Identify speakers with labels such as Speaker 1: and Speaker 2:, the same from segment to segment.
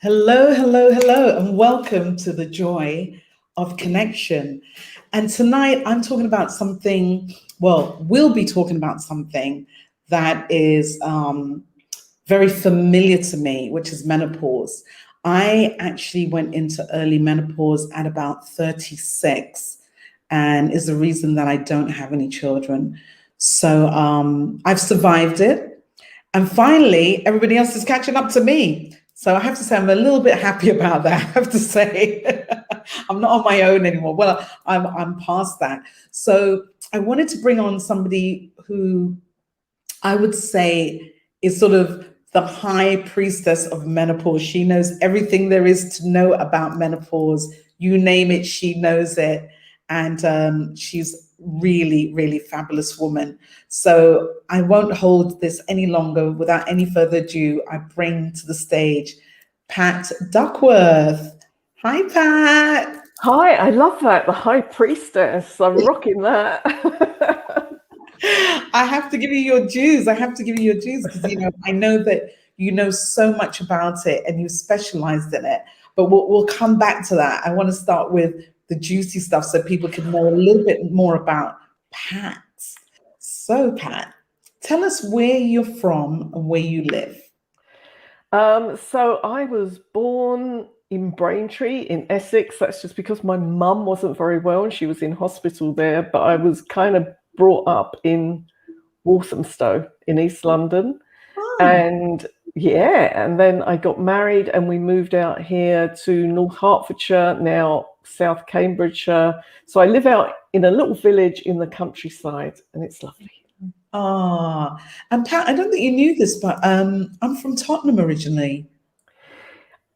Speaker 1: Hello, hello, hello, and welcome to the Joy of Connection. And tonight I'm talking about something, we'll be talking about something that is very familiar to me, which is menopause. I actually went into early menopause at about 36, and is the reason that I don't have any children. So I've survived it. And finally, everybody else is catching up to me. So I have to say, I'm a little bit happy about that. I have to say, I'm not on my own anymore. Well, I'm past that. So I wanted to bring on somebody who I would say is sort of the high priestess of menopause. She knows everything there is to know about menopause. You name it, she knows it. And she's really, really fabulous woman. So I won't hold this any longer. Without any further ado, I bring to the stage Pat Duckworth. Hi, Pat.
Speaker 2: Hi, I love that. The high priestess. I'm rocking that.
Speaker 1: I have to give you your dues. Because, I know that you know so much about it and you specialized in it. But we'll come back to that. I want to start with the juicy stuff so people can know a little bit more about Pat. So, Pat, tell us where you're from and where you live.
Speaker 2: So I was born in Braintree in Essex. That's just because my mum wasn't very well and she was in hospital there. But I was kind of brought up in Walthamstow in East London.
Speaker 1: Oh.
Speaker 2: And then I got married and we moved out here to North Hertfordshire, now South Cambridgeshire. So I live out in a little village in the countryside and it's lovely.
Speaker 1: And Pat, I don't think you knew this, but I'm from Tottenham originally.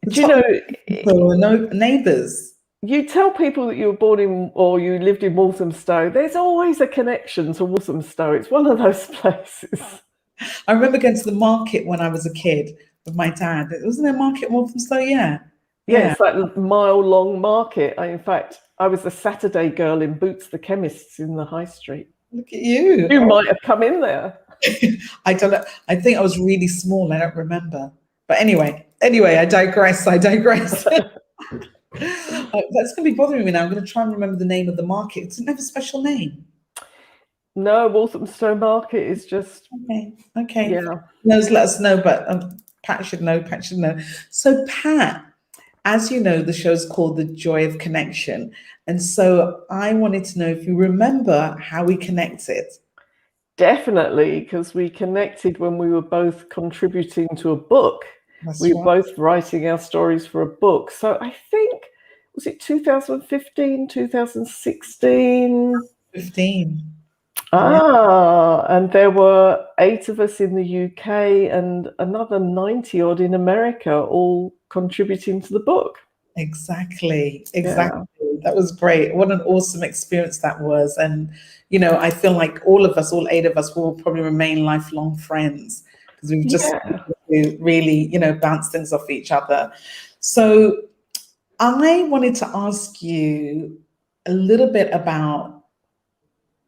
Speaker 2: Do you know,
Speaker 1: neighbours?
Speaker 2: You tell people that you were born in or you lived in Walthamstow, there's always a connection to Walthamstow. It's one of those places.
Speaker 1: I remember going to the market when I was a kid with my dad. Wasn't there a market in Walthamstow? Yeah.
Speaker 2: It's that mile-long market. In fact, I was the Saturday girl in Boots the Chemist's in the High Street.
Speaker 1: Look at you.
Speaker 2: You might have come in there.
Speaker 1: I don't know. I think I was really small. I don't remember. But anyway, I digress. That's going to be bothering me now. I'm going to try and remember the name of the market. It doesn't have a special name.
Speaker 2: No, Walthamstow Market is just...
Speaker 1: Okay.
Speaker 2: Yeah.
Speaker 1: Let us know, but Pat should know. So, Pat, as you know, the show's called The Joy of Connection. And so I wanted to know if you remember how we connected.
Speaker 2: Definitely, because we connected when we were both contributing to a book. We were both writing our stories for a book. So I think, was it 2015, 2016?
Speaker 1: 15.
Speaker 2: And there were 8 of us in the UK and another 90 odd in America, all contributing to the book.
Speaker 1: Exactly. Yeah. That was great. What an awesome experience that was. And, I feel like all of us, all 8 of us, will probably remain lifelong friends because we've just really, bounced things off each other. So I wanted to ask you a little bit about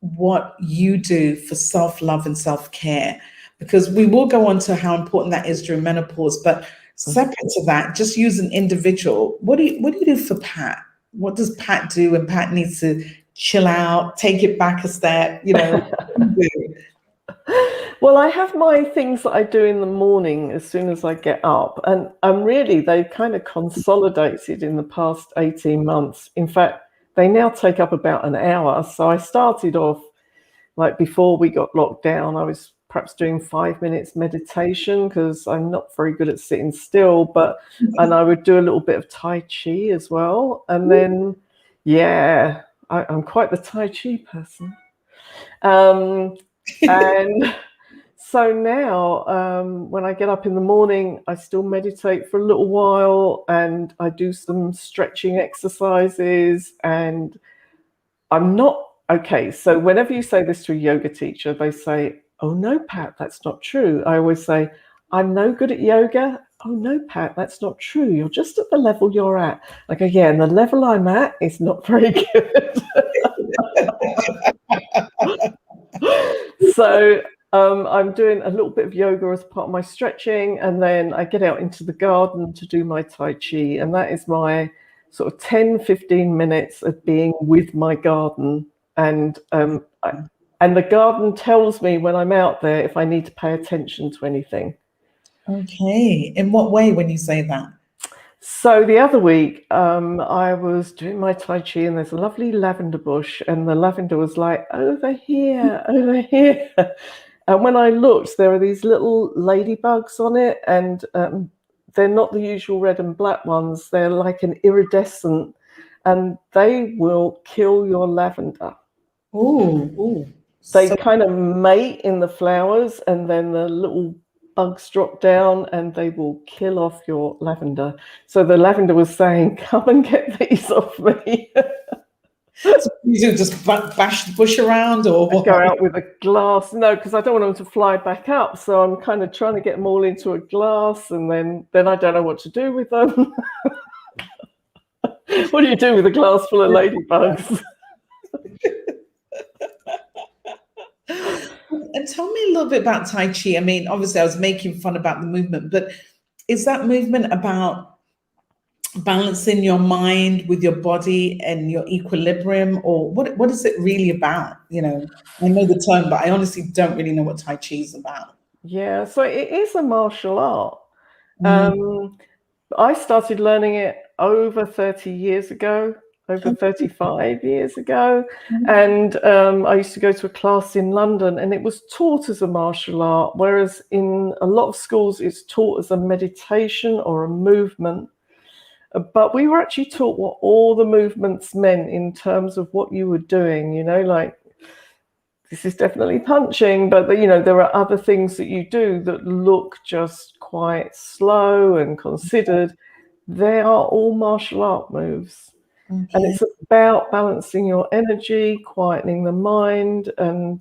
Speaker 1: what you do for self-love and self-care, because we will go on to how important that is during menopause. But separate to that, just use an individual. What do you do for Pat? What does Pat do when Pat needs to chill out, take it back a step?
Speaker 2: Well, I have my things that I do in the morning as soon as I get up, and really they've kind of consolidated in the past 18 months. In fact, they now take up about an hour. So I started off, like before we got locked down, I was perhaps doing 5 minutes meditation because I'm not very good at sitting still, and I would do a little bit of Tai Chi as well. And then, yeah, I'm quite the Tai Chi person. And so now, when I get up in the morning, I still meditate for a little while and I do some stretching exercises. And I'm not okay. So whenever you say this to a yoga teacher, they say, "Oh no, Pat, that's not true." I always say, "I'm no good at yoga." "Oh no, Pat, that's not true. You're just at the level you're at." I go, "Yeah, and the level I'm at is not very good." So I'm doing a little bit of yoga as part of my stretching, and then I get out into the garden to do my Tai Chi, and that is my sort of 10-15 minutes of being with my garden. And and the garden tells me when I'm out there if I need to pay attention to anything.
Speaker 1: Okay. In what way when you say that?
Speaker 2: So the other week, I was doing my Tai Chi, and there's a lovely lavender bush, and the lavender was like, "Over here, over here." And when I looked, there are these little ladybugs on it, and they're not the usual red and black ones. They're like an iridescent, and they will kill your lavender.
Speaker 1: Oh,
Speaker 2: They
Speaker 1: so
Speaker 2: kind of mate in the flowers, and then the little bugs drop down and they will kill off your lavender. So the lavender was saying, "Come and get these off me."
Speaker 1: you do just bash the bush around or
Speaker 2: I
Speaker 1: what?
Speaker 2: go out with a glass. No, because I don't want them to fly back up. So I'm kind of trying to get them all into a glass, and then I don't know what to do with them. What do you do with a glass full of ladybugs?
Speaker 1: And tell me a little bit about Tai Chi. I mean, obviously, I was making fun about the movement, but is that movement about balancing your mind with your body and your equilibrium, or what is it really about? I know the term, but I honestly don't really know what Tai Chi is about.
Speaker 2: Yeah, so it is a martial art.
Speaker 1: Mm.
Speaker 2: I started learning it over 30 years ago, over 35 years ago. And I used to go to a class in London, and it was taught as a martial art, whereas in a lot of schools, it's taught as a meditation or a movement. But we were actually taught what all the movements meant in terms of what you were doing, like this is definitely punching, but there are other things that you do that look just quite slow and considered. They are all martial art moves. And
Speaker 1: Okay.
Speaker 2: it's about balancing your energy, quietening the mind. And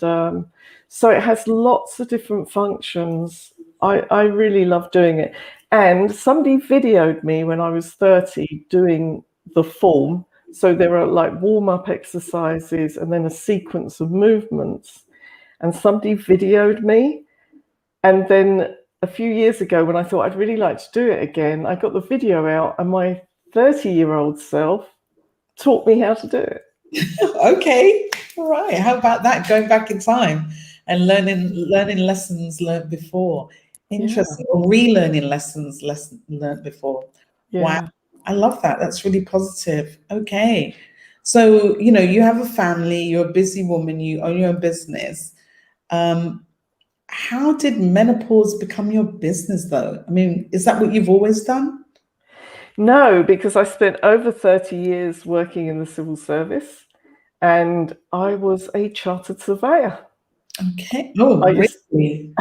Speaker 2: so it has lots of different functions. I really love doing it. And somebody videoed me when I was 30 doing the form. So there are like warm-up exercises and then a sequence of movements. And somebody videoed me. And then a few years ago, when I thought I'd really like to do it again, I got the video out, and my 30-year-old self taught me how to do it.
Speaker 1: Okay. All right. How about that? Going back in time and learning lessons learned before.
Speaker 2: Yeah,
Speaker 1: Interesting. Or relearning lessons learned before. Wow.
Speaker 2: yeah.
Speaker 1: I love that. That's really positive. Okay. So, you have a family, you're a busy woman, you own your own business. Um, how did menopause become your business though? I mean, is that what you've always done?
Speaker 2: No, because I spent over 30 years working in the civil service, and I was a chartered surveyor.
Speaker 1: Okay. Oh,
Speaker 2: I used,
Speaker 1: really?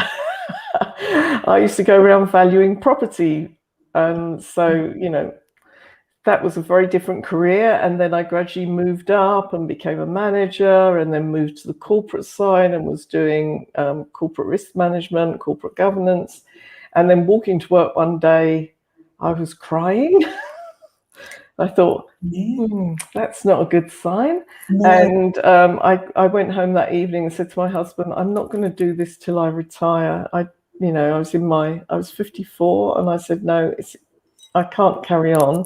Speaker 2: I used to go around valuing property. And so, that was a very different career. And then I gradually moved up and became a manager, and then moved to the corporate side and was doing corporate risk management, corporate governance. And then walking to work one day, I was crying. I thought,
Speaker 1: Yeah.
Speaker 2: that's not a good sign.
Speaker 1: No.
Speaker 2: And I went home that evening and said to my husband, I'm not going to do this till I retire. I was 54, and I said, no, I can't carry on.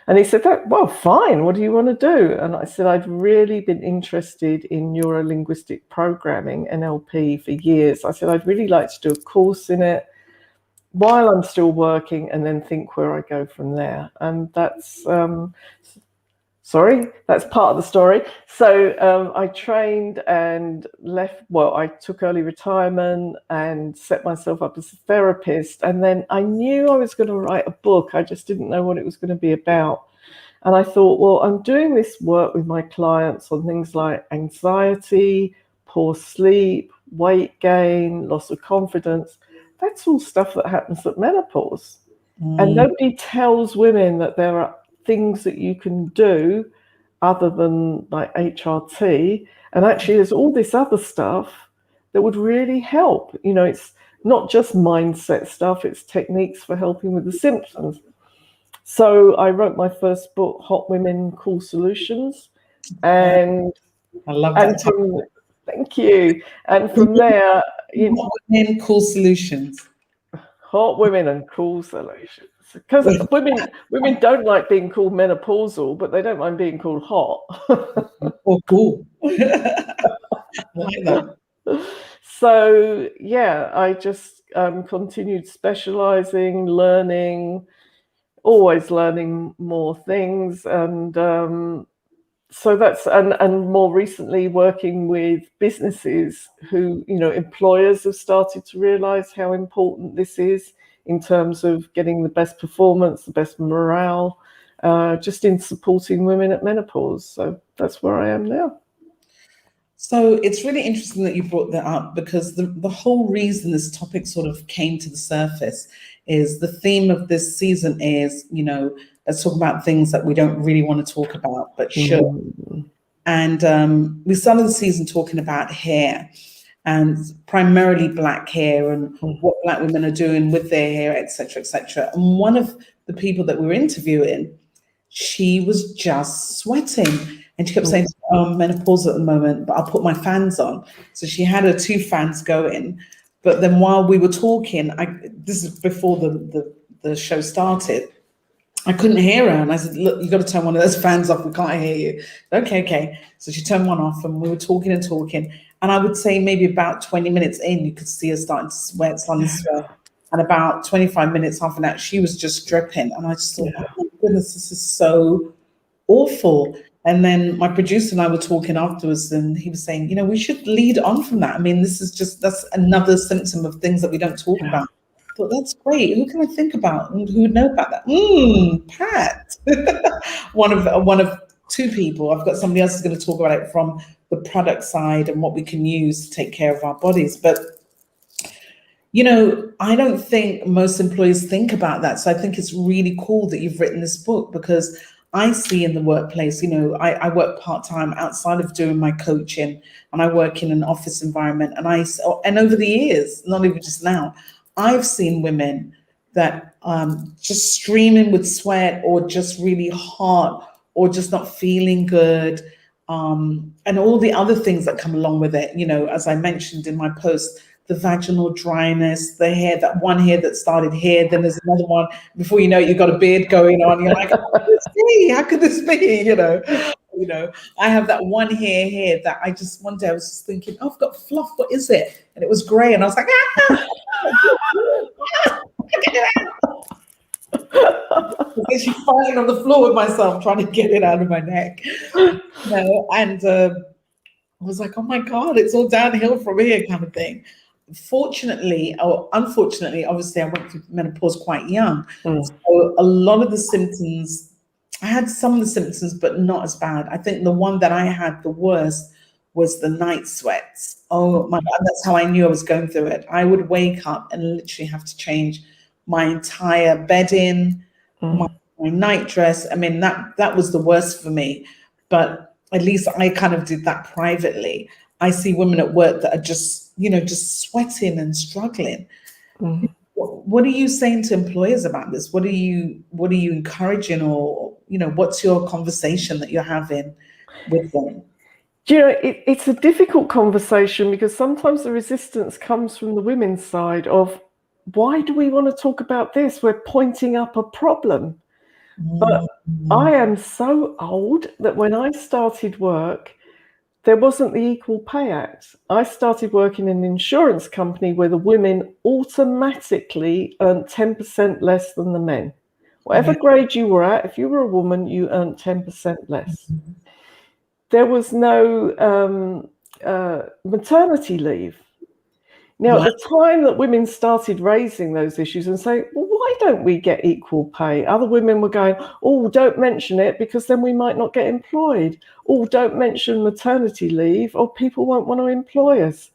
Speaker 2: And he said, well, fine, what do you want to do? And I said, I'd really been interested in neuro-linguistic programming, NLP, for years. I said, I'd really like to do a course in it while I'm still working, and then think where I go from there. And that's that's part of the story. So I trained and left. Well, I took early retirement and set myself up as a therapist. And then I knew I was going to write a book. I just didn't know what it was going to be about. And I thought, well, I'm doing this work with my clients on things like anxiety, poor sleep, weight gain, loss of confidence. That's all stuff that happens at menopause. And nobody tells women that there are things that you can do other than like HRT. And actually, there's all this other stuff that would really help. It's not just mindset stuff, it's techniques for helping with the symptoms. So I wrote my first book, Hot Women, Cool Solutions. And
Speaker 1: I love that.
Speaker 2: thank you. And from there,
Speaker 1: Hot Women, Cool Solutions.
Speaker 2: Hot women and cool solutions. Because women don't like being called menopausal, but they don't mind being called hot.
Speaker 1: Oh, cool. I like that.
Speaker 2: So yeah, I just continued specializing, learning, always learning more things, and so that's and more recently working with businesses who, employers have started to realize how important this is in terms of getting the best performance, the best morale, just in supporting women at menopause. So that's where I am now.
Speaker 1: So it's really interesting that you brought that up, because the whole reason this topic sort of came to the surface is the theme of this season is, let's talk about things that we don't really want to talk about, but should. And we started the season talking about hair, and primarily black hair, and what black women are doing with their hair, etc., etc. And one of the people that we were interviewing, she was just sweating. And she kept saying, I'm menopause at the moment, but I'll put my fans on. So she had her 2 fans going. But then while we were talking, this is before the show started, I couldn't hear her. And I said, look, you got to turn one of those fans off. We can't hear you. Okay. So she turned one off, and we were talking and talking. And I would say maybe about 20 minutes in, you could see her starting to sweat. And about 25 minutes, half an hour, she was just dripping. And I just thought, oh my goodness, this is so awful. And then my producer and I were talking afterwards, and he was saying, we should lead on from that. I mean, that's another symptom of things that we don't talk about. I thought, that's great. Who can I think about? Who would know about that? Pat. one of 2 people. I've got somebody else who's going to talk about it from the product side and what we can use to take care of our bodies. But I don't think most employers think about that. So I think it's really cool that you've written this book, because I see in the workplace, I work part-time outside of doing my coaching, and I work in an office environment. And over the years, not even just now, I've seen women that just streaming with sweat, or just really hot, or just not feeling good, and all the other things that come along with it. As I mentioned in my post, the vaginal dryness, the hair, that one hair that started here, then there's another one. Before you know it, you've got a beard going on. You're like, how could this be? I have that one hair here that I just, one day I was just thinking, oh, I've got fluff. What is it? And it was gray. And I was like, She's fighting on the floor with myself, trying to get it out of my neck. And I was like, oh my God, it's all downhill from here, kind of thing. Fortunately or unfortunately, obviously I went through menopause quite young. So a lot of the symptoms, I had some of the symptoms, but not as bad. I think the one that I had the worst was the night sweats. Oh my God, that's how I knew I was going through it. I would wake up and literally have to change my entire bedding, my night dress. I mean, that was the worst for me. But at least I kind of did that privately. I see women at work that are just sweating and struggling. What are you saying to employers about this? What are you encouraging, or what's your conversation that you're having with them?
Speaker 2: It's a difficult conversation because sometimes the resistance comes from the women's side of, why do we want to talk about this? We're pointing up a problem. But I am so old that when I started work, there wasn't the Equal Pay Act. I started working in an insurance company where the women automatically earned 10% less than the men. Whatever grade you were at, if you were a woman, you earned 10% less. There was no maternity leave. Now, at the time that women started raising those issues and saying, well, why don't we get equal pay? Other women were going, oh, don't mention it because then we might not get employed. Oh, don't mention maternity leave or people won't want to employ us.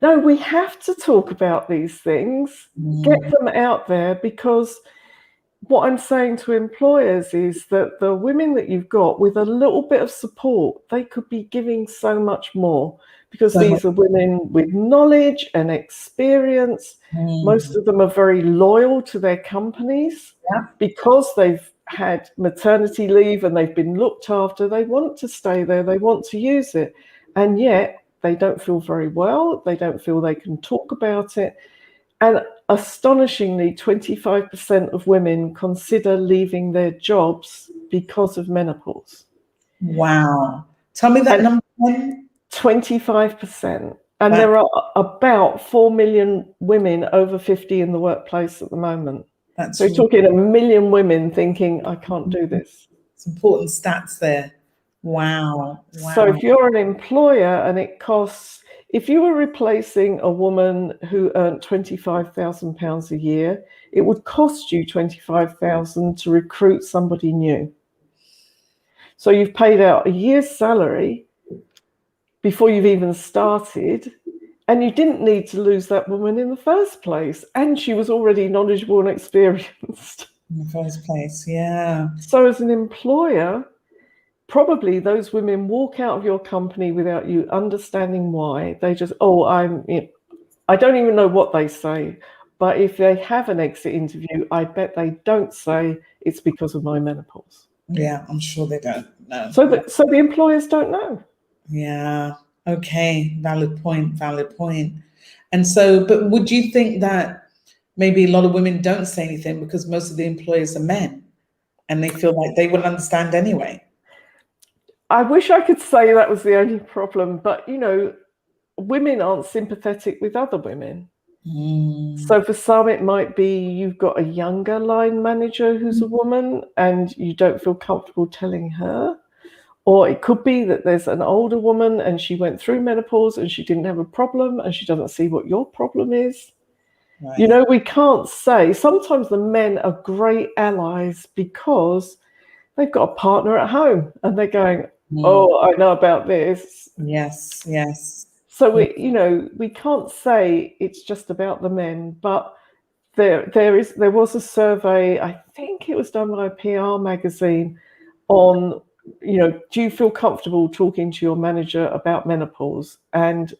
Speaker 2: No, we have to talk about these things, get them out there, because what I'm saying to employers is that the women that you've got, with a little bit of support, they could be giving so much more, because these are women with knowledge and experience. Most of them are very loyal to their companies because they've had maternity leave and they've been looked after. They want to stay there. They want to use it. And yet they don't feel very well. They don't feel they can talk about it. And astonishingly, 25% of women consider leaving their jobs because of menopause.
Speaker 1: Wow. Tell me that number one.
Speaker 2: 25%. And there are about 4 million women over 50 in the workplace at the moment. So you're talking 1 million women thinking, I can't do this.
Speaker 1: It's important stats there. Wow.
Speaker 2: So if you're an employer and it costs, if you were replacing a woman who earned £25,000 a year, it would cost you £25,000 to recruit somebody new. So you've paid out a year's salary before you've even started, and you didn't need to lose that woman in the first place. And she was already knowledgeable and experienced.
Speaker 1: In the first place, yeah.
Speaker 2: So as an employer, probably those women walk out of your company without you understanding why. They just, I don't even know what they say. But if they have an exit interview, I bet they don't say it's because of my menopause.
Speaker 1: Yeah, I'm sure they don't know.
Speaker 2: So the employers don't know.
Speaker 1: Yeah. Okay. Valid point. And so, but would you think that maybe a lot of women don't say anything because most of the employers are men and they feel like they wouldn't understand anyway?
Speaker 2: I wish I could say that was the only problem, but women aren't sympathetic with other women. So for some, it might be you've got a younger line manager who's a woman and you don't feel comfortable telling her. Or it could be that there's an older woman and she went through menopause and she didn't have a problem and she doesn't see what your problem is. Right. We can't say. Sometimes the men are great allies because they've got a partner at home and they're going, oh, I know about this.
Speaker 1: Yes.
Speaker 2: So we can't say it's just about the men, but there was a survey, I think it was done by a PR magazine, on do you feel comfortable talking to your manager about menopause? And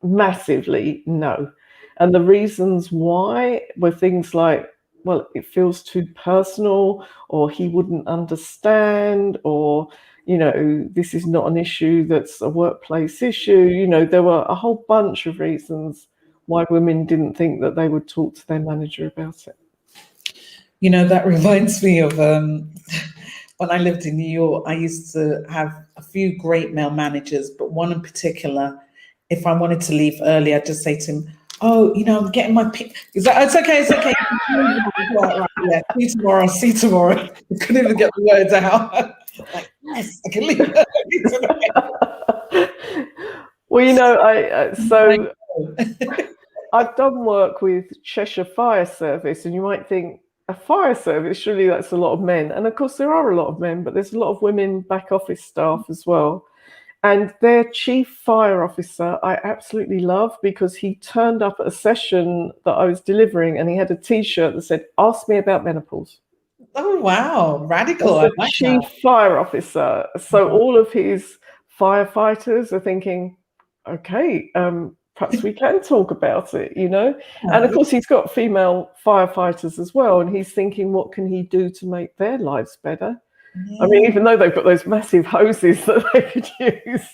Speaker 2: massively no. And the reasons why were things like, well, it feels too personal, or he wouldn't understand, or this is not an issue that's a workplace issue. There were a whole bunch of reasons why women didn't think that they would talk to their manager about it.
Speaker 1: That reminds me of when I lived in New York, I used to have a few great male managers, but one in particular, if I wanted to leave early, I'd just say to him, oh, I'm getting my pick. He's like, it's okay. Yeah, see you tomorrow. I couldn't even get the words out. Like, yes, I can leave early tonight.
Speaker 2: Well, I've done work with Cheshire Fire Service, and you might think, a fire service, surely that's a lot of men. And of course there are a lot of men, but there's a lot of women back office staff as well. And their chief fire officer, I absolutely love, because he turned up at a session that I was delivering and he had a T-shirt that said, ask me about menopause.
Speaker 1: Oh, wow. Radical.
Speaker 2: That's the chief fire officer. So all of his firefighters are thinking, okay, perhaps we can talk about it, you know. And of course, he's got female firefighters as well, and he's thinking, what can he do to make their lives better? I mean, even though they've got those massive hoses that they could use,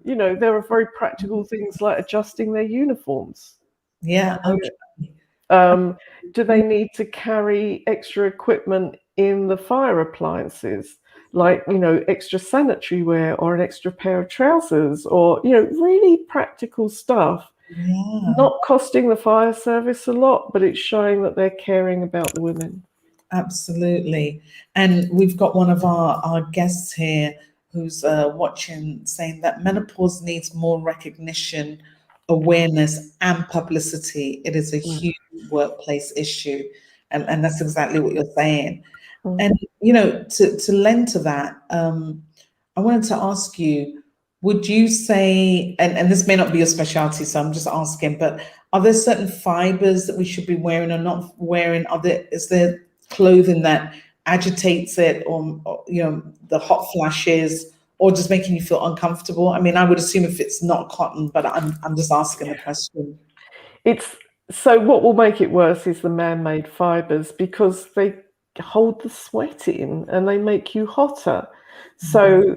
Speaker 2: you know, there are very practical things like adjusting their uniforms.
Speaker 1: Yeah. Okay.
Speaker 2: Do they need to carry extra equipment in the fire appliances, like, you know, extra sanitary wear or an extra pair of trousers, or, you know, really practical stuff,
Speaker 1: Yeah.
Speaker 2: not costing the fire service a lot, but it's showing that they're caring about the women.
Speaker 1: Absolutely. And we've got one of our guests here who's watching, saying that menopause needs more recognition, awareness, and publicity. It is a huge workplace issue. And that's exactly what you're saying. And, you know, to lend to that, I wanted to ask you, would you say, and this may not be your specialty, so I'm just asking, but are there certain fibers that we should be wearing or not wearing? Is there clothing that agitates it, or you know, the hot flashes, or just making you feel uncomfortable? I mean, I would assume if it's not cotton, but I'm just asking the question.
Speaker 2: So what will make it worse is the man-made fibers, because they hold the sweat in and they make you hotter. So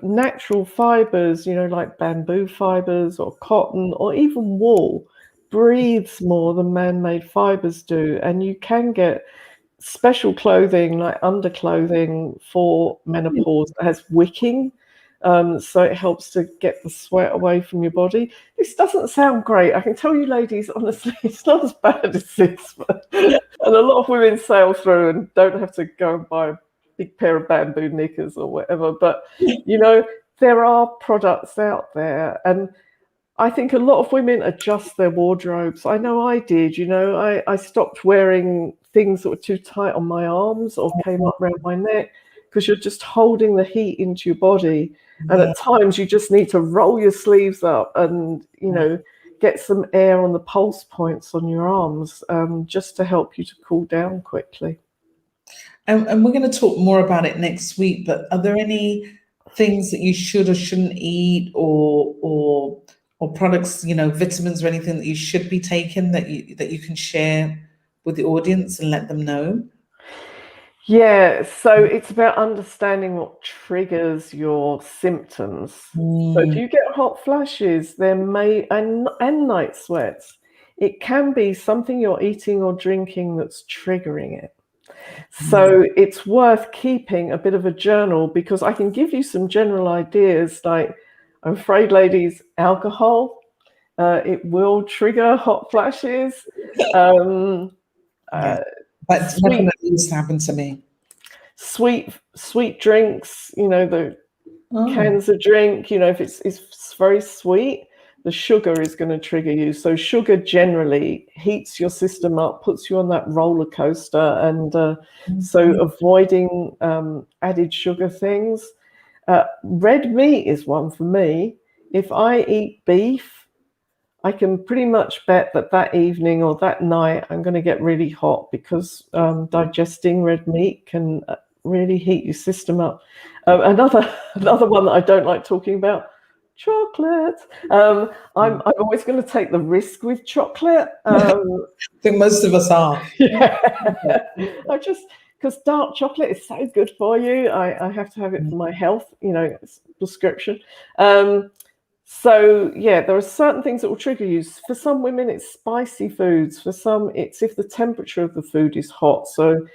Speaker 2: natural fibers, you know, like bamboo fibers or cotton or even wool, breathes more than man-made fibers do, and you can get special clothing like underclothing for menopause that has wicking, so it helps to get the sweat away from your body. This doesn't sound great, I can tell you ladies, honestly. It's not as bad as this, and a lot of women sail through and don't have to go and buy a big pair of bamboo knickers or whatever. But you know, there are products out there, and I think a lot of women adjust their wardrobes. I know I did, you know, I stopped wearing things that were too tight on my arms or came up around my neck, because you're just holding the heat into your body. And at times you just need to roll your sleeves up and, you know, get some air on the pulse points on your arms, just to help you to cool down quickly.
Speaker 1: And we're going to talk more about it next week, but are there any things that you should or shouldn't eat, or products, you know, vitamins or anything that you should be taking that you can share with the audience and let them know?
Speaker 2: Yeah, so it's about understanding what triggers your symptoms. So if you get hot flashes, there may and night sweats, it can be something you're eating or drinking that's triggering it. So it's worth keeping a bit of a journal, because I can give you some general ideas, like, I'm afraid, ladies, alcohol, it will trigger hot flashes.
Speaker 1: But
Speaker 2: Sweet
Speaker 1: definitely used to happen to me.
Speaker 2: sweet drinks, you know, the cans of drink, you know, if it's very sweet, the sugar is going to trigger you. So sugar generally heats your system up, puts you on that roller coaster, and so avoiding added sugar things. Red meat is one for me. If I eat beef, I can pretty much bet that that evening or that night I'm going to get really hot, because digesting red meat can really heat your system up. Another one that I don't like talking about, chocolate. I'm always going to take the risk with chocolate.
Speaker 1: I think most of us are.
Speaker 2: Yeah. Because dark chocolate is so good for you. I have to have it for my health, you know, it's prescription. So yeah, there are certain things that will trigger you. For some women, it's spicy foods. For some, it's if the temperature of the food is hot. So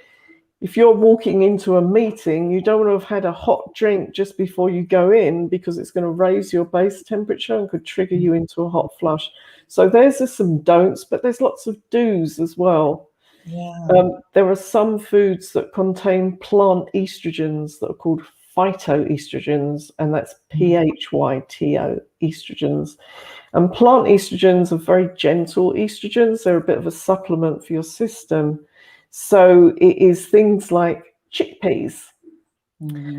Speaker 2: if you're walking into a meeting, you don't want to have had a hot drink just before you go in, because it's going to raise your base temperature and could trigger you into a hot flush. So there's just some don'ts, but there's lots of do's as well. There are some foods that contain plant estrogens that are called phytoestrogens, and that's PHYTO estrogens. And plant estrogens are very gentle estrogens. They're a bit of a supplement for your system. So it is things like chickpeas.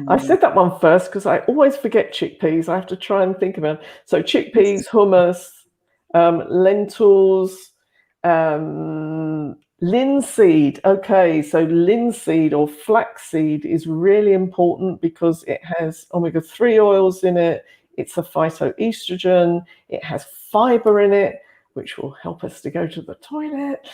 Speaker 2: I said that one first because I always forget chickpeas. I have to try and think about it. So chickpeas, hummus, lentils, linseed. Okay, so linseed or flaxseed is really important because it has omega-3 oils in it. It's a phytoestrogen. It has fiber in it, which will help us to go to the toilet.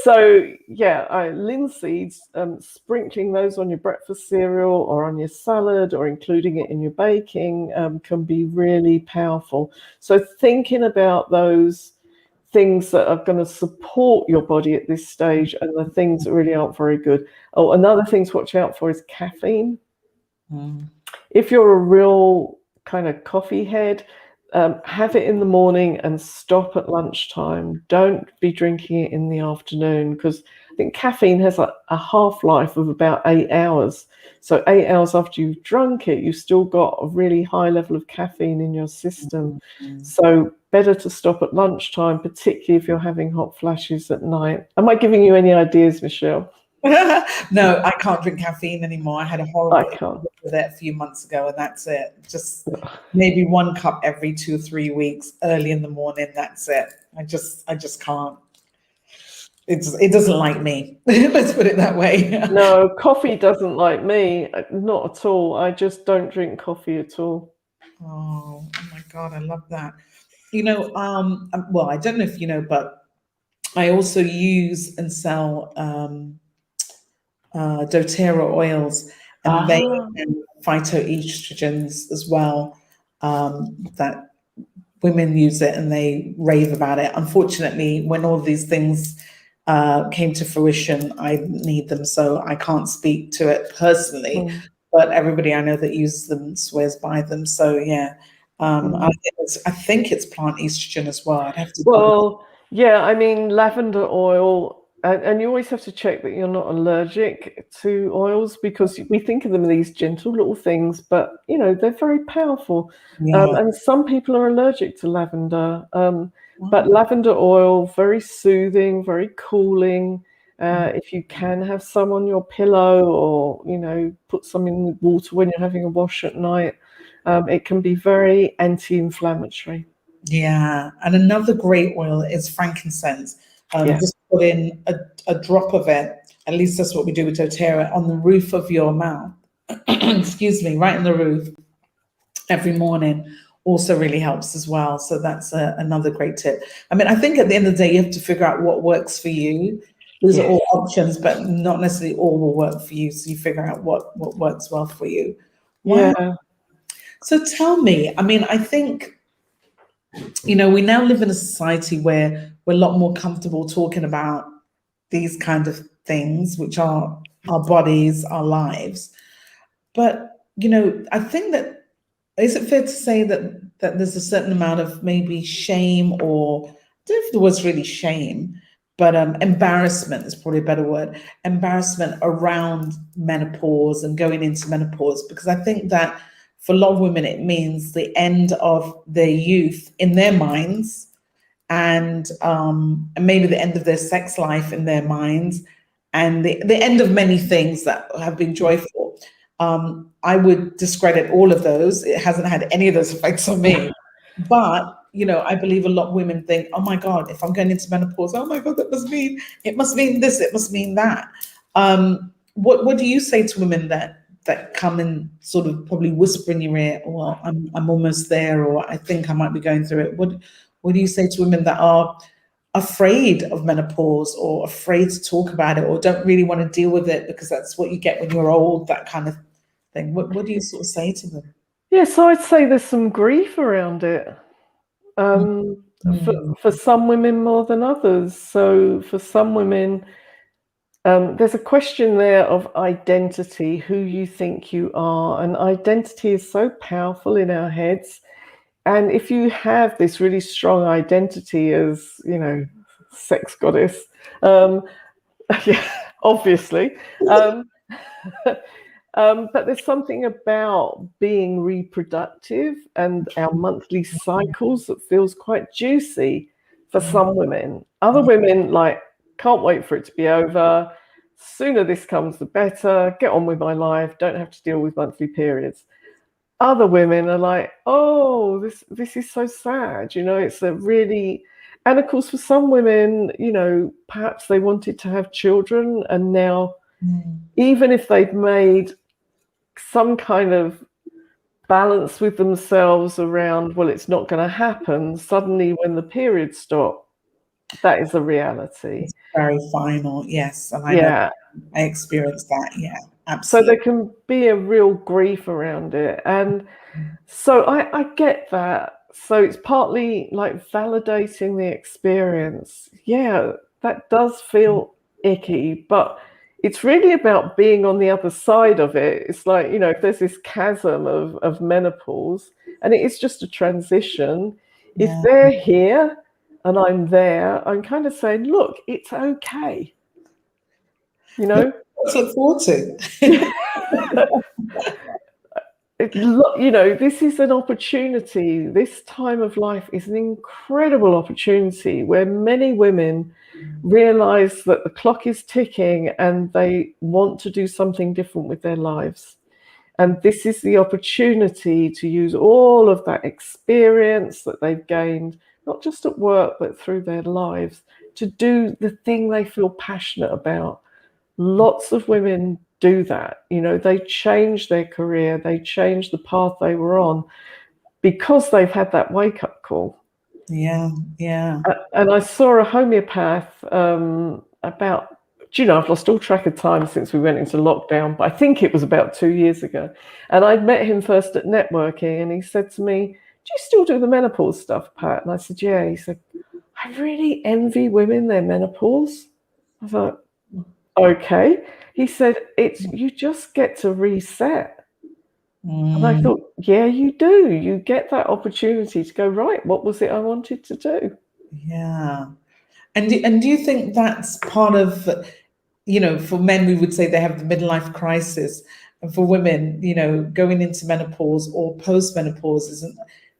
Speaker 2: So yeah, linseeds, sprinkling those on your breakfast cereal or on your salad or including it in your baking can be really powerful. So thinking about those things that are going to support your body at this stage and the things that really aren't very good. Oh, another thing to watch out for is caffeine. If you're a real kind of coffee head, have it in the morning and stop at lunchtime. Don't be drinking it in the afternoon, because I think caffeine has a half-life of about 8 hours. So 8 hours after you've drunk it, you've still got a really high level of caffeine in your system. So better to stop at lunchtime, particularly if you're having hot flashes at night. Am I giving you any ideas, Michelle?
Speaker 1: No, I can't drink caffeine anymore. I had a horrible
Speaker 2: can't.
Speaker 1: with it a few months ago, and that's it. Just maybe 1 cup every 2 or 3 weeks, early in the morning. That's it. I just can't. It doesn't like me. Let's put it that way.
Speaker 2: No, coffee doesn't like me. Not at all. I just don't drink coffee at all.
Speaker 1: Oh my God, I love that. Well, I don't know if you know, but I also use and sell doTERRA oils, and they have phytoestrogens as well, that women use it and they rave about it. Unfortunately, when all these things came to fruition, I need them, so I can't speak to it personally, but everybody I know that uses them swears by them. So yeah, I think it's plant estrogen as well. I'd have to.
Speaker 2: Well, yeah, I mean, lavender oil, and you always have to check that you're not allergic to oils, because we think of them as these gentle little things, but they're very powerful. And some people are allergic to lavender. But lavender oil, very soothing, very cooling. If you can have some on your pillow, or put some in the water when you're having a wash at night, it can be very anti-inflammatory.
Speaker 1: Yeah, and another great oil is frankincense. Just put in a drop of it. At least that's what we do with doTERRA, on the roof of your mouth. Excuse me, right in the roof every morning. Also really helps as well. So that's another great tip. I mean, I think at the end of the day, you have to figure out what works for you. These are all options, but not necessarily all will work for you. So you figure out what works well for you. Wow.
Speaker 2: Yeah.
Speaker 1: So tell me, I mean, I think, we now live in a society where we're a lot more comfortable talking about these kind of things, which are our bodies, our lives. But, I think that, is it fair to say that there's a certain amount of maybe shame, or I don't know if there was really shame, but embarrassment is probably a better word, embarrassment around menopause and going into menopause, because I think that for a lot of women, it means the end of their youth in their minds, and maybe the end of their sex life in their minds, and the end of many things that have been joyful. I would discredit all of those. It hasn't had any of those effects on me. But, I believe a lot of women think, oh my God, if I'm going into menopause, oh my God, it must mean this, it must mean that. What do you say to women that come and sort of probably whisper in your ear, well, I'm almost there, or I think I might be going through it? What do you say to women that are afraid of menopause, or afraid to talk about it, or don't really want to deal with it because that's what you get when you're old, that kind of thing? What do you sort of say to them?
Speaker 2: Yes, I'd say there's some grief around it. For some women more than others. So for some women, there's a question there of identity, who you think you are. And identity is so powerful in our heads. And if you have this really strong identity as, sex goddess, yeah, obviously. But there's something about being reproductive and our monthly cycles that feels quite juicy for some women. Other women, can't wait for it to be over. Sooner this comes, the better. Get on with my life. Don't have to deal with monthly periods. Other women are like, oh, this is so sad. It's a really, and of course, for some women, perhaps they wanted to have children, and now, even if they've made some kind of balance with themselves around, well, it's not going to happen. Suddenly, when the periods stop, that is a reality.
Speaker 1: It's very final, yes. And I know
Speaker 2: Yeah.
Speaker 1: I experienced that. Yeah,
Speaker 2: So there
Speaker 1: absolutely.
Speaker 2: can be a real grief around it. And so I get that. So it's partly like validating the experience. Yeah, that does feel icky, but it's really about being on the other side of it. It's like, you know, if there's this chasm of menopause and it is just a transition, if
Speaker 1: Yeah.
Speaker 2: they're here and I'm there, I'm kind of saying, look, it's okay. You know?
Speaker 1: Let's look forward to.
Speaker 2: You know, this is an opportunity. This time of life is an incredible opportunity where many women realize that the clock is ticking and they want to do something different with their lives. And this is the opportunity to use all of that experience that they've gained, not just at work, but through their lives, to do the thing they feel passionate about. Lots of women do that. You know, they change their career, they change the path they were on because they've had that wake up call.
Speaker 1: Yeah, yeah.
Speaker 2: And I saw a homeopath about, do you know, I've lost all track of time since we went into lockdown, but I think it was about 2 years ago. And I'd met him first at networking, and he said to me, do you still do the menopause stuff, Pat? And I said, yeah. He said, I really envy women their menopause. I thought, okay. He said, it's you just get to reset. And I thought, yeah, you do. You get that opportunity to go, right, what was it I wanted to do?
Speaker 1: Yeah. And do you think that's part of, you know, for men, we would say they have the midlife crisis. And for women, you know, going into menopause or post-menopause, isn't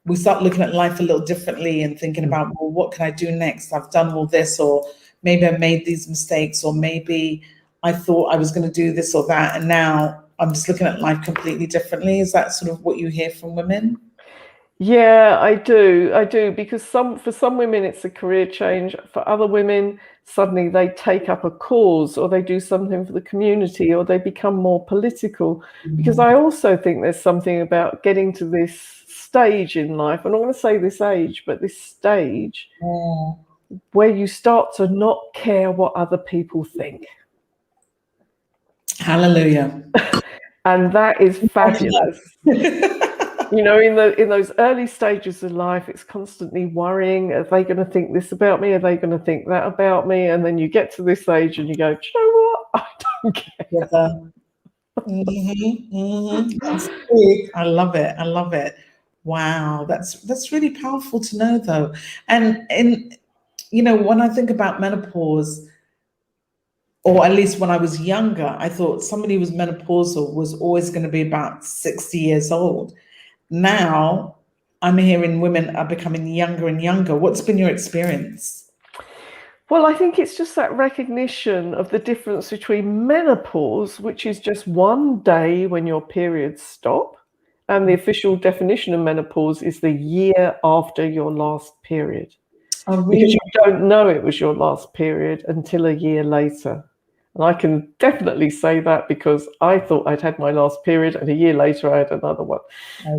Speaker 1: we start looking at life a little differently and thinking about, well, what can I do next? I've done all this, or maybe I made these mistakes, or maybe I thought I was going to do this or that, and now I'm just looking at life completely differently. Is that sort of what you hear from women?
Speaker 2: Yeah, I do. I do, because for some women it's a career change. For other women, suddenly they take up a cause or they do something for the community or they become more political. Because I also think there's something about getting to this stage in life. I'm not going to say this age, but this stage
Speaker 1: Oh,
Speaker 2: where you start to not care what other people think.
Speaker 1: hallelujah.
Speaker 2: And that is fabulous. You know, in those early stages of life, it's constantly worrying, are they going to think this about me? Are they going to think that about me? And then you get to this age and you go, do you know what? I don't care.
Speaker 1: That's big. I love it. I love it. Wow, that's really powerful to know though. And you know, when I think about menopause, or at least when I was younger, I thought somebody who was menopausal was always going to be about 60 years old. Now I'm hearing women are becoming younger and younger. What's been your experience?
Speaker 2: Well, I think it's just that recognition of the difference between menopause, which is just one day when your periods stop, and the official definition of menopause is the year after your last period.
Speaker 1: Oh,
Speaker 2: Because
Speaker 1: really?
Speaker 2: you don't know it was your last period until a year later. And I can definitely say that because I thought I'd had my last period and a year later I had another one.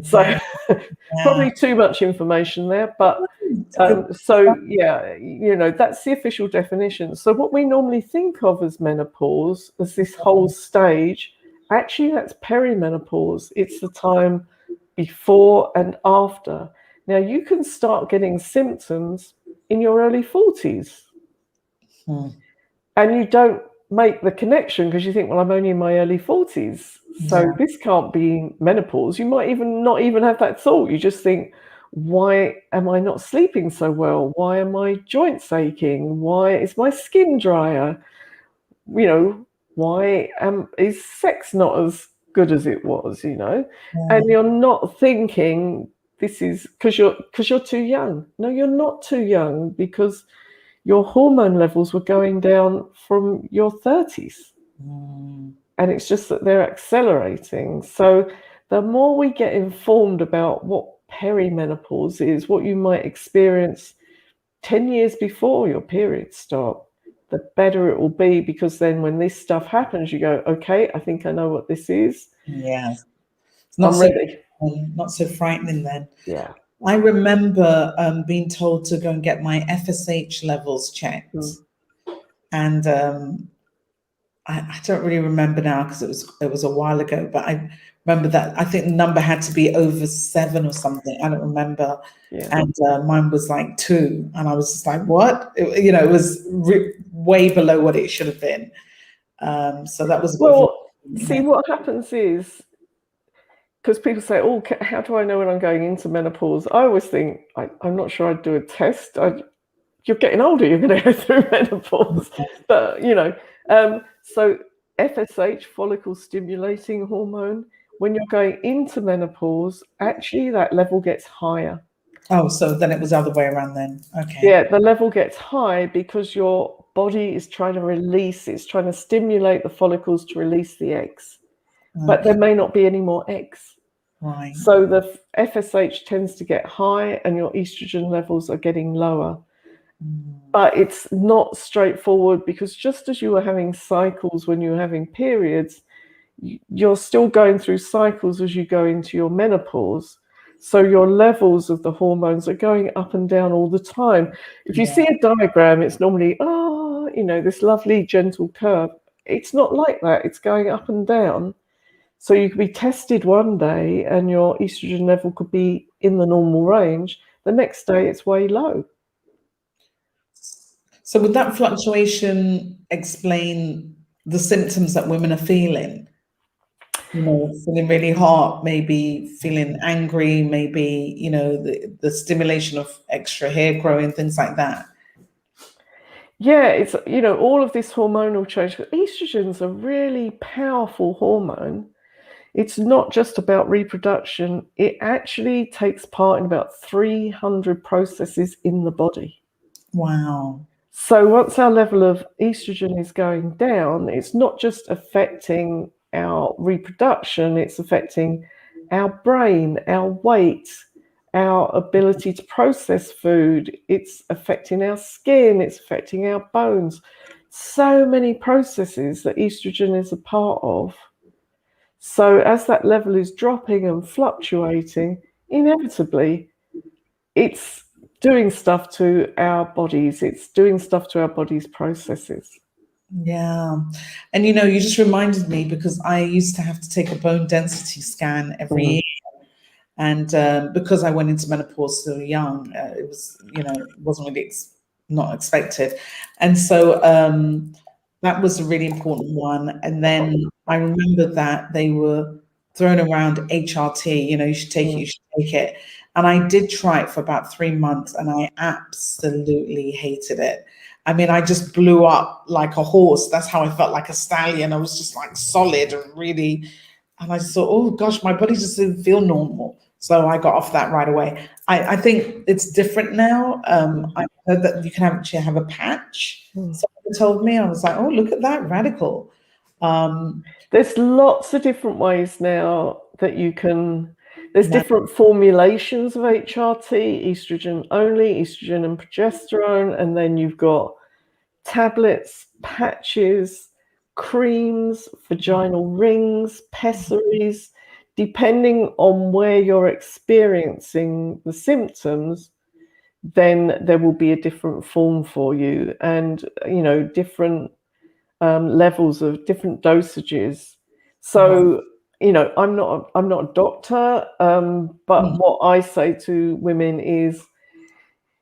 Speaker 2: So
Speaker 1: Okay. Yeah.
Speaker 2: probably too much information there, but
Speaker 1: It's a good.
Speaker 2: so yeah, you know, that's the official definition. So what we normally think of as menopause, as this whole stage, actually that's perimenopause. It's the time before and after. Now you can start getting symptoms in your early 40s
Speaker 1: Hmm.
Speaker 2: and you don't make the connection because you think, well, I'm only in my early 40s, so
Speaker 1: Yeah.
Speaker 2: this can't be menopause. You might even not even have that thought. You just think, why am I not sleeping so well? Why are my joints aching? Why is my skin drier? You know, why is sex not as good as it was? You know, and
Speaker 1: Yeah.
Speaker 2: you're not thinking this is because you're too young. No, you're not too young because your hormone levels were going down from your 30s.
Speaker 1: Mm.
Speaker 2: And it's just that they're accelerating. So the more we get informed about what perimenopause is, what you might experience 10 years before your periods start, the better it will be, because then when this stuff happens, you go, okay, I think I know what this is.
Speaker 1: Yes. It's not
Speaker 2: I'm
Speaker 1: so
Speaker 2: ready.
Speaker 1: not so frightening then.
Speaker 2: Yeah.
Speaker 1: I remember being told to go and get my FSH levels checked, and I don't really remember now because it was a while ago. But I remember that I think the number had to be over 7 or something. I don't remember,
Speaker 2: Yeah.
Speaker 1: and mine was like 2, and I was just like, "What?" It was way below what it should have been. So that was a bit of
Speaker 2: Well,
Speaker 1: a,
Speaker 2: see, what happens is, because people say, "Oh, how do I know when I'm going into menopause?" I always think, I'm not sure I'd do a test. You're getting older, you're going to go through menopause. But, so FSH, follicle stimulating hormone, when you're going into menopause, actually that level gets higher.
Speaker 1: Oh, so then it was the other way around then. Okay.
Speaker 2: Yeah, the level gets high because your body is trying to release, it's trying to stimulate the follicles to release the eggs. But there may not be any more eggs.
Speaker 1: Right.
Speaker 2: So the FSH tends to get high and your estrogen levels are getting lower. But it's not straightforward, because just as you were having cycles when you were having periods, you're still going through cycles as you go into your menopause. So your levels of the hormones are going up and down all the time. If you see a diagram, it's normally, this lovely gentle curve. It's not like that. It's going up and down. So you could be tested one day and your estrogen level could be in the normal range. The next day it's way low.
Speaker 1: So would that fluctuation explain the symptoms that women are feeling? Feeling really hot, maybe feeling angry, maybe, the stimulation of extra hair growing, things like that.
Speaker 2: Yeah, it's, all of this hormonal change. Estrogen's a really powerful hormone. It's not just about reproduction. It actually takes part in about 300 processes in the body.
Speaker 1: Wow.
Speaker 2: So once our level of estrogen is going down, it's not just affecting our reproduction, it's affecting our brain, our weight, our ability to process food, it's affecting our skin, it's affecting our bones. So many processes that estrogen is a part of. So as that level is dropping and fluctuating, inevitably, it's doing stuff to our bodies. It's doing stuff to our body's processes.
Speaker 1: Yeah. And, you just reminded me, because I used to have to take a bone density scan every year. And because I went into menopause so young, it was, it wasn't really not expected. And so that was a really important one. And then I remember that they were throwing around HRT, you should take it, you should take it. And I did try it for about 3 months and I absolutely hated it. I mean, I just blew up like a horse. That's how I felt, like a stallion. I was just like solid and really, and I just thought, oh gosh, my body just didn't feel normal. So I got off that right away. I think it's different now. I heard that you can actually have a patch. Someone told me, I was like, oh, look at that, radical.
Speaker 2: There's lots of different ways now that you can, there's different formulations of HRT, estrogen only, estrogen and progesterone, and then you've got tablets, patches, creams, vaginal rings, pessaries. Depending on where you're experiencing the symptoms, then there will be a different form for you, and different levels of different dosages. So I'm not a doctor, but what I say to women is,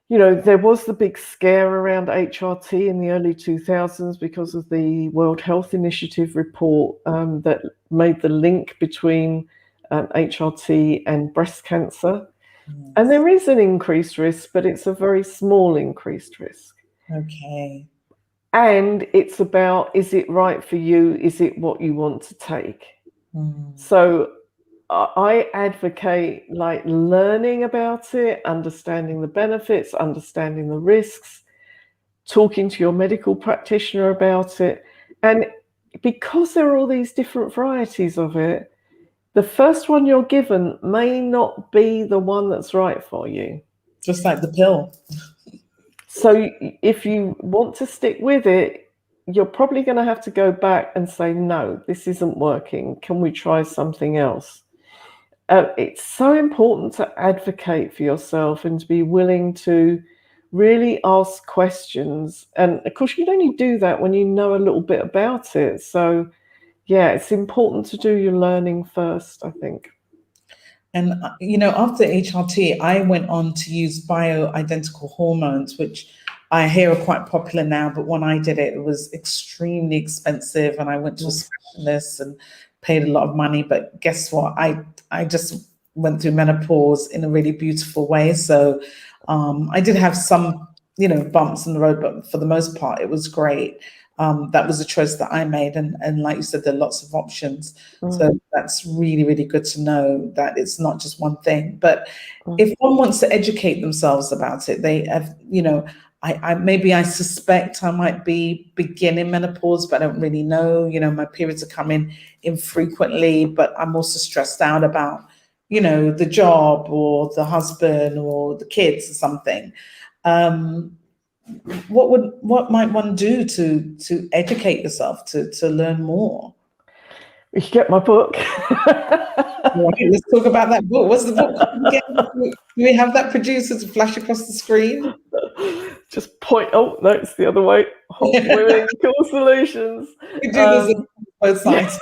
Speaker 2: there was the big scare around HRT in the early 2000s because of the World Health Initiative report that made the link between HRT and breast cancer. And there is an increased risk, but it's a very small increased risk.
Speaker 1: Okay.
Speaker 2: And it's about, is it right for you? Is it what you want to take? So I advocate learning about it, understanding the benefits, understanding the risks, talking to your medical practitioner about it. And because there are all these different varieties of it, the first one you're given may not be the one that's right for you.
Speaker 1: Just like the pill.
Speaker 2: So if you want to stick with it, you're probably going to have to go back and say, no, this isn't working. Can we try something else? It's so important to advocate for yourself and to be willing to really ask questions. And of course, you can only do that when you know a little bit about it. So, yeah, it's important to do your learning first, I think.
Speaker 1: And, after HRT, I went on to use bioidentical hormones, which I hear are quite popular now. But when I did it, it was extremely expensive. And I went to a specialist and paid a lot of money. But guess what? I just went through menopause in a really beautiful way. So I did have some, bumps in the road, but for the most part, it was great. That was a choice that I made. And like you said, there are lots of options. So that's really, really good to know that it's not just one thing. But if one wants to educate themselves about it, they have, I suspect I might be beginning menopause, but I don't really know. My periods are coming infrequently, but I'm also stressed out about, the job or the husband or the kids or something. What might one do to educate yourself to learn more?
Speaker 2: You should get my book.
Speaker 1: Right, let's talk about that book. What's the book called again? Do we have that producer to flash across the screen?
Speaker 2: Just point. Oh no, it's the other way. Hot Women Cool Solutions.
Speaker 1: We do this on both sides.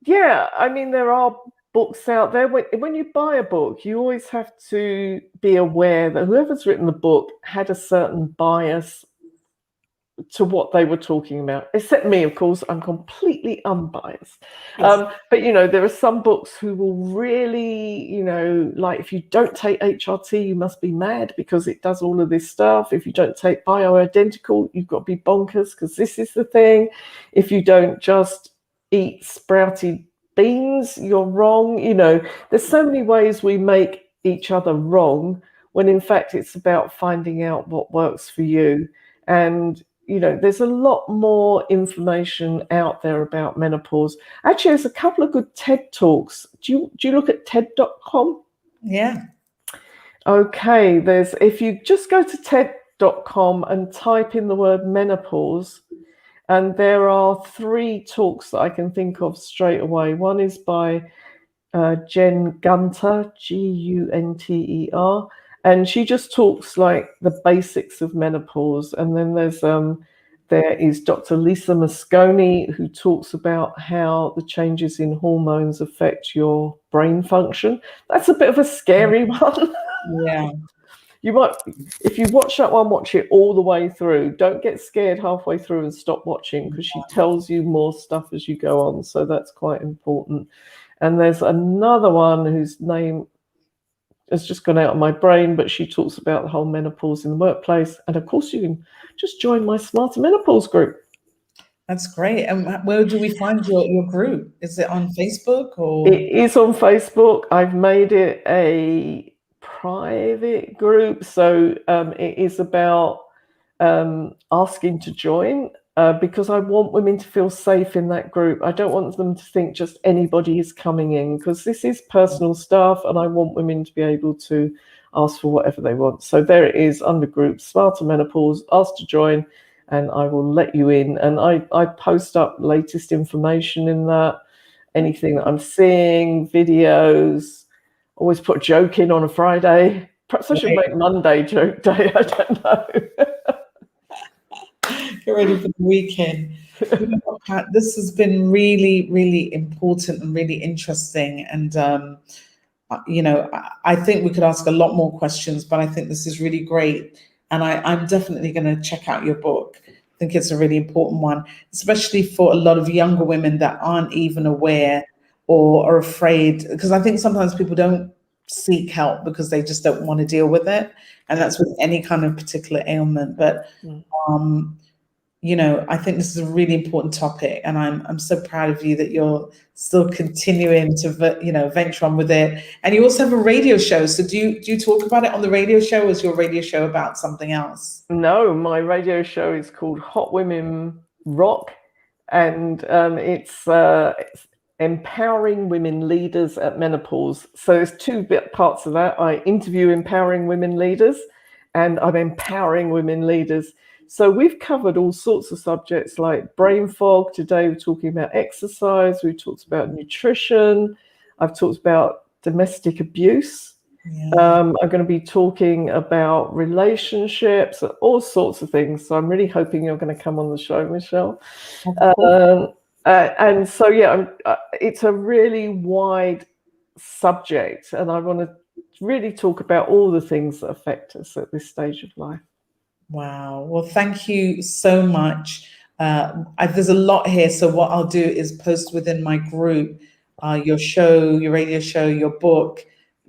Speaker 2: Yeah, I mean, there are books out there. When you buy a book, you always have to be aware that whoever's written the book had a certain bias to what they were talking about, except me, of course. I'm completely unbiased.
Speaker 1: Yes.
Speaker 2: But there are some books who will really, like, if you don't take HRT, you must be mad because it does all of this stuff. If you don't take bioidentical, you've got to be bonkers because this is the thing. If you don't just eat sprouted beans, you're wrong. There's so many ways we make each other wrong when in fact it's about finding out what works for you. And there's a lot more information out there about menopause. Actually, there's a couple of good TED Talks. Do you look at TED.com?
Speaker 1: Yeah.
Speaker 2: Okay, if you just go to TED.com and type in the word menopause, and there are 3 talks that I can think of straight away. One is by Jen Gunter, Gunter, and she just talks like the basics of menopause. And then there is Dr. Lisa Mosconi, who talks about how the changes in hormones affect your brain function. That's a bit of a scary one.
Speaker 1: Yeah.
Speaker 2: You might, if you watch that one, watch it all the way through. Don't get scared halfway through and stop watching, because she tells you more stuff as you go on. So that's quite important. And there's another one whose name has just gone out of my brain, but she talks about the whole menopause in the workplace. And of course, you can just join my Smarter Menopause group.
Speaker 1: That's great. And where do we find your group? Is it on Facebook or?
Speaker 2: It is on Facebook. I've made it a private group. So it is about asking to join. Because I want women to feel safe in that group. I don't want them to think just anybody is coming in, because this is personal stuff, and I want women to be able to ask for whatever they want. So there it is under group Smarter Menopause, ask to join, and I will let you in. And I post up latest information in that, anything that I'm seeing, videos, always put a joke in on a Friday. Perhaps I should make Monday joke day, I don't know.
Speaker 1: Get ready for the weekend. Pat, this has been really, really important and really interesting. And, I think we could ask a lot more questions, but I think this is really great. And I'm definitely going to check out your book. I think it's a really important one, especially for a lot of younger women that aren't even aware or are afraid. Because I think sometimes people don't seek help because they just don't want to deal with it. And that's with any kind of particular ailment. But, I think this is a really important topic, and I'm so proud of you that you're still continuing to venture on with it. And you also have a radio show. So do you talk about it on the radio show, or is your radio show about something else?
Speaker 2: No, my radio show is called Hot Women Rock, and it's empowering women leaders at menopause. So there's 2 parts of that. I interview empowering women leaders, and I'm empowering women leaders. So we've covered all sorts of subjects like brain fog. Today we're talking about exercise. We've talked about nutrition. I've talked about domestic abuse.
Speaker 1: Yeah.
Speaker 2: I'm going to be talking about relationships, all sorts of things. So I'm really hoping you're going to come on the show, Michelle.
Speaker 1: Of course.
Speaker 2: And so, yeah, it's a really wide subject, and I want to really talk about all the things that affect us at this stage of life.
Speaker 1: Wow. Well, thank you so much. There's a lot here. So what I'll do is post within my group, your show, your radio show, your book.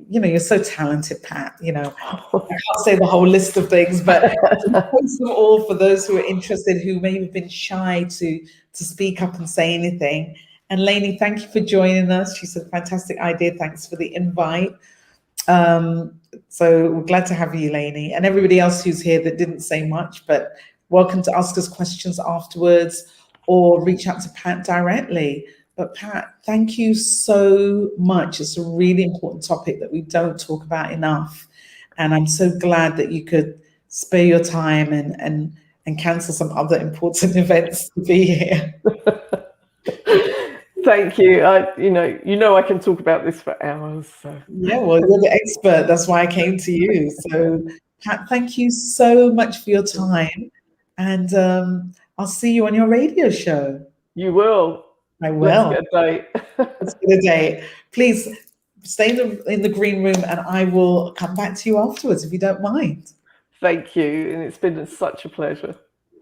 Speaker 1: You know, you're so talented, Pat. You know, I can't say the whole list of things, but post them all for those who are interested, who may have been shy to speak up and say anything. And Lainey, thank you for joining us. She said, fantastic idea. Thanks for the invite. So we're glad to have you, Lainey, and everybody else who's here that didn't say much, but welcome to ask us questions afterwards or reach out to Pat directly. But Pat, thank you so much. It's a really important topic that we don't talk about enough. And I'm so glad that you could spare your time and cancel some other important events to be here.
Speaker 2: Thank you. I can talk about this for hours. So.
Speaker 1: Yeah, well, you're the expert. That's why I came to you. So, Pat, thank you so much for your time. And I'll see you on your radio show.
Speaker 2: You will.
Speaker 1: I
Speaker 2: Let's
Speaker 1: will.
Speaker 2: get a date.
Speaker 1: Let's get a date. Please stay in the green room and I will come back to you afterwards if you don't mind.
Speaker 2: Thank you. And it's been such a pleasure.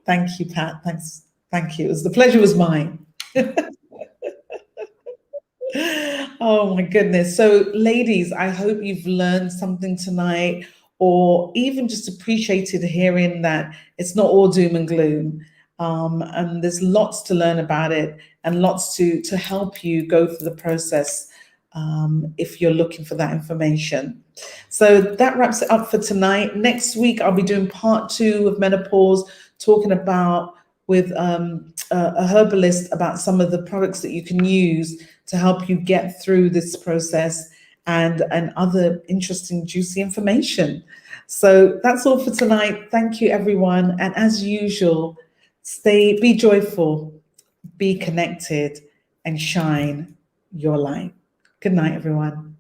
Speaker 1: Thank you, Pat. Thanks. Thank you. The pleasure was mine. Oh my goodness. So ladies, I hope you've learned something tonight or even just appreciated hearing that it's not all doom and gloom. And there's lots to learn about it and lots to help you go through the process if you're looking for that information. So that wraps it up for tonight. Next week, I'll be doing part 2 of menopause, talking about with a herbalist about some of the products that you can use to help you get through this process and other interesting, juicy information. So that's all for tonight. Thank you, everyone. And as usual, be joyful, be connected, and shine your light. Good night, everyone.